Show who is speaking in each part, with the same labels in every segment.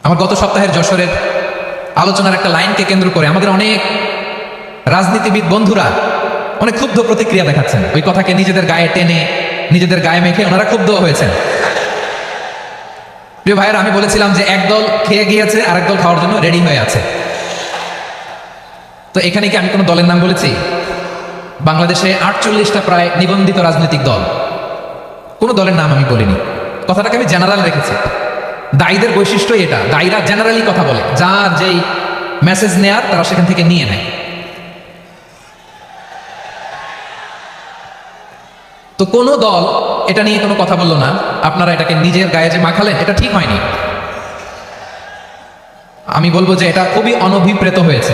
Speaker 1: আমার গত সপ্তাহের যশোরের আলোচনার একটা লাইনকে কেন্দ্র করে আমাদের অনেক রাজনীতিবিদ বন্ধুরা অনেক ক্ষুব্ধ প্রতিক্রিয়া দেখাচ্ছেন। ওই কথাকে নিজেদের গায়ে টেনে নিজেদের গায়ে মেখে ওনারা ক্ষুব্ধ হয়েছেন। প্রিয় ভাইয়ের, আমি বলেছিলাম যে একদল খেয়ে গিয়েছে আর একদল খাওয়ার জন্য রেডি হয়ে আছে। তো এখানে কি আমি কোনো দলের নাম বলেছি? বাংলাদেশে 48টা প্রায় নিবন্ধিত রাজনৈতিক দল, কোনো দলের নাম আমি বলিনি। কথাটাকে আমি জেনারেল রেখেছি। দায়ীদের বৈশিষ্ট্যই এটা, দায়ীরা জেনারেলি কথা বলে, যার যেই মেসেজ নেয়ার তারা সেখান থেকে নিয়ে নেয়। তো কোনো দল এটা নিয়ে কোনো কথা বললো না, আপনারা এটাকে নিজের গায়ে যে মাখালেন এটা ঠিক হয়নি। আমি বলবো যে এটা খুবই অনভিপ্রেত হয়েছে।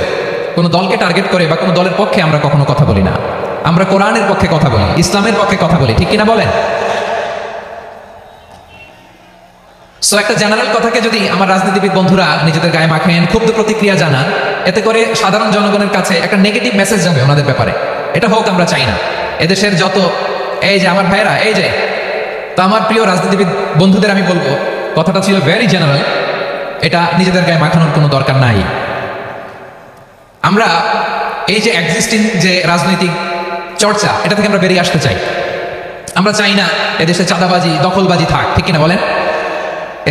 Speaker 1: কোনো দলকে টার্গেট করে বা কোনো দলের পক্ষে আমরা কখনো কথা বলি না। আমরা কোরআনের পক্ষে কথা বলি, ইসলামের পক্ষে কথা বলি, ঠিক কিনা বলেন? সো একটা জেনারেল কথাকে যদি আমার রাজনীতিবিদ বন্ধুরা নিজেদের গায়ে মাখেন, ক্ষুব্ধ প্রতিক্রিয়া জানান, এতে করে সাধারণ জনগণের কাছে একটা নেগেটিভ মেসেজ যাবে ওনাদের ব্যাপারে। এটা হোক আমরা চাই না। এদেশের যত এই যে আমার ভাইয়েরা, এই যে, তো আমার প্রিয় রাজনীতিবিদ বন্ধুদের আমি বলবো, কথাটা ছিল ভেরি জেনারেল, এটা নিজেদের গায়ে মাখানোর কোনো দরকার নাই। আমরা এই যে এক্সিস্টিং যে রাজনৈতিক চর্চা, এটা থেকে আমরা বেরিয়ে আসতে চাই। আমরা চাই না এদেশে চাঁদাবাজি, দখলবাজি থাক, ঠিক কিনা বলেন?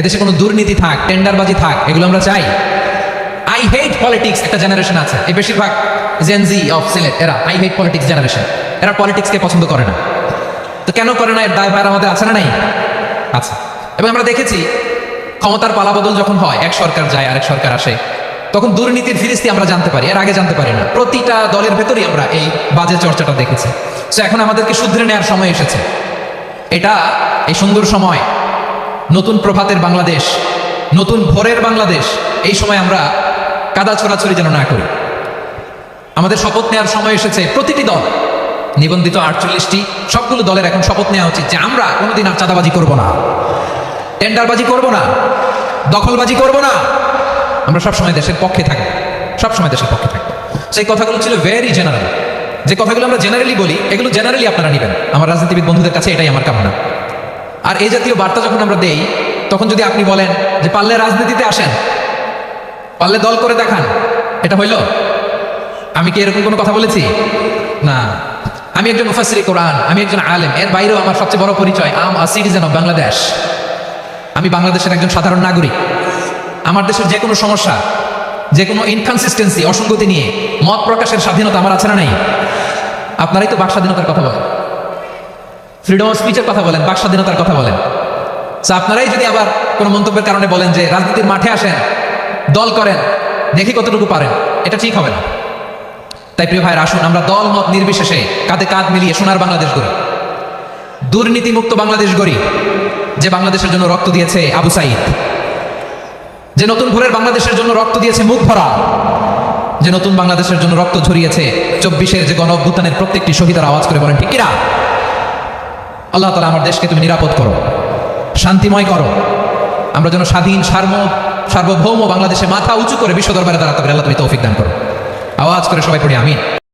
Speaker 1: এদেশে কোনো দুর্নীতি থাক, টেন্ডারবাজি থাক, এগুলো আমরা চাই। আই হেট পলিটিক্স একটা জেনারেশন আছে, এই বেশিরভাগ জেনজি অফ সিলেট, এরা আই হেট পলিটিক্স জেনারেশন। এরা পলিটিক্সকে পছন্দ করে না। তো কেন করে না, এর দায়ভার আমাদের আছে না নাই? আছে। এবং আমরা দেখেছি ক্ষমতার পালাবদল যখন হয়, এক সরকার যায় আরেক সরকার আসে, তখন দুর্নীতির ফিরিস্তি আমরা জানতে পারি, এর আগে জানতে পারি না। প্রতিটা দলের ভেতরেই আমরা এই বাজে চর্চাটা দেখেছি। তো এখন আমাদেরকে শুধরে নেওয়ার সময় এসেছে। এটা এই সুন্দর সময়, নতুন প্রভাতের বাংলাদেশ, নতুন ভোরের বাংলাদেশ, এই সময় আমরা কাদা ছোড়াছড়ি যেন না করি। আমাদের শপথ নেওয়ার সময় এসেছে। প্রতিটি দল, নিবন্ধিত 48টি, সবগুলো দলের এখন শপথ নেওয়া উচিত যে আমরা কোনোদিন আর চাঁদাবাজি করব না, টেন্ডারবাজি করব না, দখলবাজি করব না। আমরা সবসময় দেশের পক্ষে থাকবো, সবসময় দেশের পক্ষে থাকবো। সেই কথাগুলো ছিল ভেরি জেনারেল। যে কথাগুলো আমরা জেনারেলি বলি, এগুলো জেনারেলি আপনারা নেবেন। আমার রাজনীতিবিদ বন্ধুদের কাছে এটাই আমার কামনা। আর এই জাতীয় বার্তা যখন আমরা দেই, তখন যদি আপনি বলেন যে পারলে রাজনীতিতে আসেন, পারলে দল করে দেখান, এটা হইল? আমি কি এরকম কোনো কথা বলেছি? না। আমি একজন মুফাসসিরে কোরআন, আমি একজন আলেম, এর বাইরেও আমার সবচেয়ে বড় পরিচয় আম আ সিটিজেন অফ বাংলাদেশ। আমি বাংলাদেশের একজন সাধারণ নাগরিক। আমার দেশের যে কোনো সমস্যা, যে কোনো ইনকনসিস্টেন্সি, অসঙ্গতি নিয়ে মত প্রকাশের স্বাধীনতা আমার আছে না নাই? আপনারাই তো বাক স্বাধীনতার কথা বলেন, ফ্রিডম অফ স্পিচের কথা বলেন, বাক স্বাধীনতার কথা বলেন। আপনারাই যদি আবার কোনো মন্তব্যের কারণে বলেন যে রাজনীতির মাঠে আসেন, দল করেন, দেখি কতটুকু পারেন, এটা ঠিক হবে না। তাই প্রিয় ভাইয়ের, আসুন আমরা দল মত নির্বিশেষে কাঁধে কাঁধ মিলিয়ে সোনার বাংলাদেশ গড়ি, দুর্নীতিমুক্ত বাংলাদেশ গড়ি। যে বাংলাদেশের জন্য রক্ত দিয়েছে আবু সাইদ, যে নতুন ভোরের বাংলাদেশের জন্য রক্ত দিয়েছে মুখ ভরা, যে নতুন বাংলাদেশের জন্য রক্ত ঝরিয়েছে 24-এর যে গণ অভ্যুত্থানের প্রত্যেকটি শহীদের আওয়াজ করে বলেন ঠিক কিনা? আল্লাহ তাআলা আমার দেশকে তুমি নিরাপদ করো, শান্তিময় করো। আমরা যেন স্বাধীন, সার্বভৌম বাংলাদেশে মাথা উঁচু করে বিশ্ব দরবারে দাঁড়াতে পারি। আল্লাহ তুমি তৌফিক দান করো। আওয়াজ করে সবাই পড়ি আমিন।